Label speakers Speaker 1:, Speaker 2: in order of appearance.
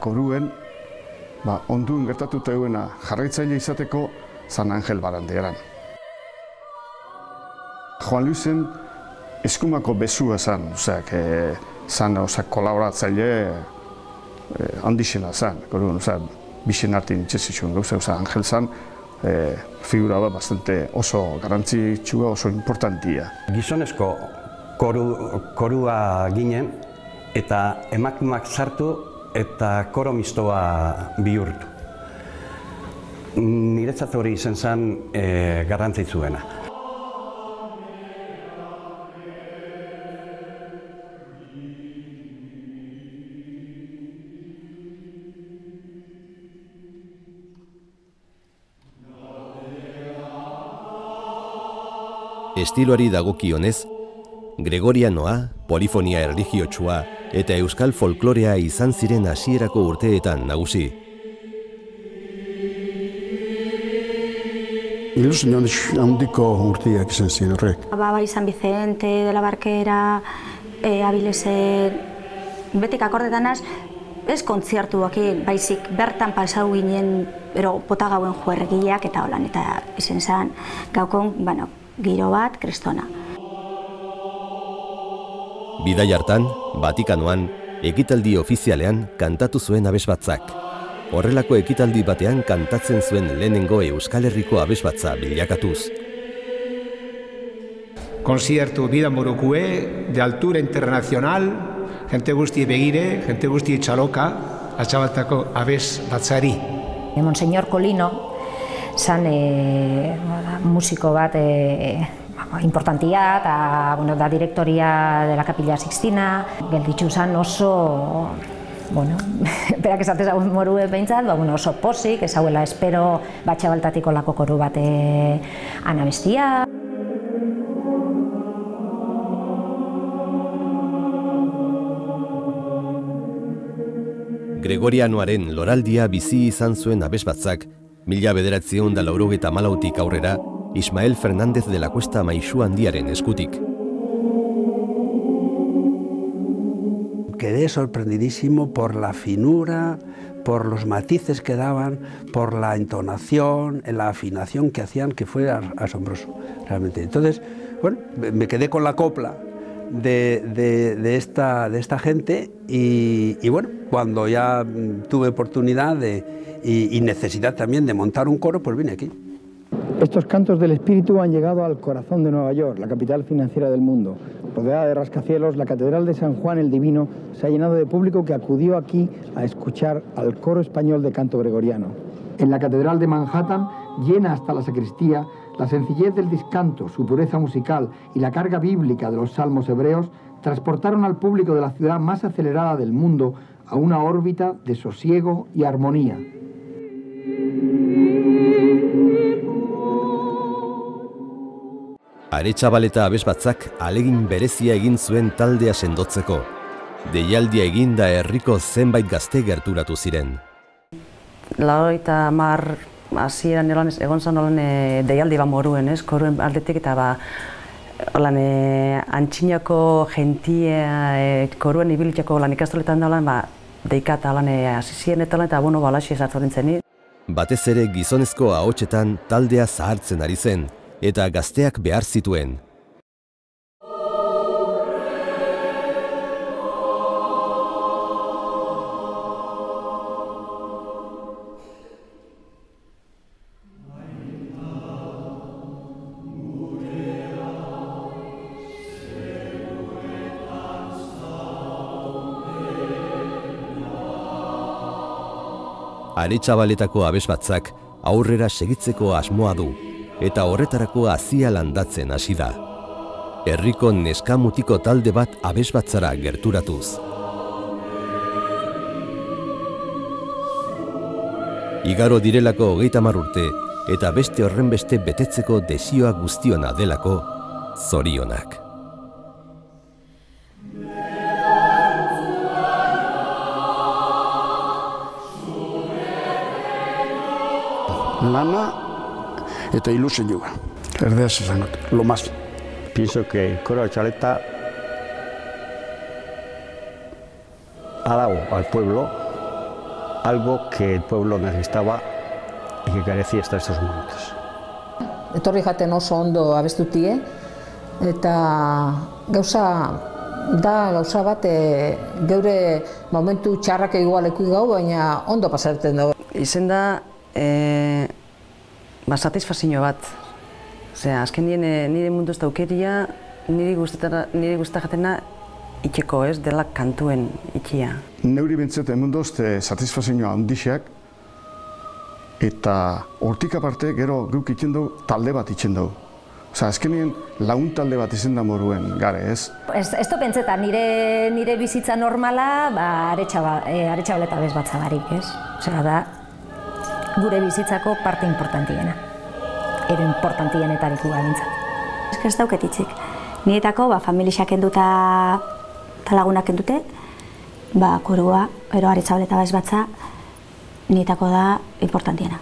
Speaker 1: koruen onduen gertatuta duena jarraitzaile izateko San Angel Barandiaran. Juan Luisen eskumako bezua zan, kolaboratzaile handixena zan, bixen artin itxezitxuen gauza, Angel zan, figura bastante oso garrantzitsua, oso importantia.
Speaker 2: Gizonezko korua ginen eta emakumeak sartu eta koro mistoa bihurtu. Niretzat hori izan zen garrantzitsuena.
Speaker 3: Estiloari dagokionez, gregorianoa, polifonia erlijiotsua eta euskal folklorea izan ziren hasierako urteetan nagusi.
Speaker 4: Ilusio handiko urteak izan ziren horrek.
Speaker 5: Bai San Vicente, de la Barquera, Abilesen, betik akordetanaz, ez kontzertuak, baizik bertan pasau ginen, potagauen juerregileak eta holan, eta izan zen gaukon, giro bat, kristona.
Speaker 3: Bidai hartan, Vatikanoan, ekitaldi ofizialean kantatu zuen abesbatzak. Horrelako ekitaldi batean kantatzen zuen lehenengo Euskal Herriko abesbatza bilakatuz.
Speaker 6: Konziertu bidamorukue, de altura internacional, jente guzti begire, jente guzti txaloka, atxabaltako abesbatzari.
Speaker 7: Monseñor Colino zan musiko bat importantia, eta da direktoria de la Capilla Sixtina, gelditzu zan oso, berak esatez hau morue behintzat, oso posik, ez hauela espero batxabaltatiko lako koru bat anabestia.
Speaker 3: Gregorianoaren loraldia bizi izan zuen abesbatzak, 1984 aurrera, Ismael Fernández de la Cuesta Maixu handiaren eskutik.
Speaker 8: Quedé sorprendidísimo por la finura, por los matices que daban, por la entonación, la afinación que hacían, que fue asombroso, realmente. Entonces, me quedé con la copla de esta gente y cuando ya tuve oportunidad y necesidad también de montar un coro, pues vine aquí.
Speaker 9: Estos cantos del espíritu han llegado al corazón de Nueva York, la capital financiera del mundo. Rodeada de rascacielos, la Catedral de San Juan el Divino se ha llenado de público que acudió aquí a escuchar al coro español de canto gregoriano. En la Catedral de Manhattan, llena hasta la sacristía, la sencillez del discanto, su pureza musical y la carga bíblica de los salmos hebreos transportaron al público de la ciudad más acelerada del mundo a una órbita de sosiego y armonía.
Speaker 3: Aretxabaleta abesbatzak alegin berezia egin zuen taldea sendotzeko. Deialdia eginda herriko zenbait gazte gerturatu ziren.
Speaker 10: Laurogeita hamar hasieran egon zen deialdi bat moruen, koruen aldetik, eta antxinako jentia koruen ibilitzeko ikastoletan deika eta hasi ziren eta balaxi esartzen zen.
Speaker 3: Batez ere gizonezko ahotsetan taldea zahartzen ari zen, eta gazteak behar zituen. Aretxabaletako abesbatzak aurrera segitzeko asmoa du, eta horretarako hazia landatzen hasi da. Herriko neskamutiko talde bat abesbatzara gerturatuz. Igaro direlako 30 urte, eta beste horrenbeste betetzeko desioa guztiona delako, zorionak.
Speaker 4: Lana eta ilusioa. Erdeaz esan dut, lo más.
Speaker 11: Pienso que el coro de Chaleta ha dado al pueblo algo que el pueblo necesitaba y que carecía hasta estos momentos.
Speaker 12: Etorri jaten oso ondo abestutie, eta gauza bat geure momentu txarrak igualeku gau, baina ondo pasatzen dugu.
Speaker 10: Izen da satisfazio bat. Azken nire mundu ez daukeria, nire gustatena itxeko ez dela kantuen itxia.
Speaker 1: Neuri bintzeten mundoz satisfazioa handixak, eta hortik aparte gero guk itxen dugu talde bat itxen dugu. Azkenien lagun talde bat izen da moruen gare, ez?
Speaker 7: Ez du pentseta, nire bizitza normala aretxabaleta bez batzagarik, ez? Da, gure bizitzako parte importantiena. Ero importantienetariko gaintzat.
Speaker 5: Ez dauket itzik. Niretako familixak kenduta eta lagunak kendute, korua, ero aretxabaleta bez batza, niretako da importantiena.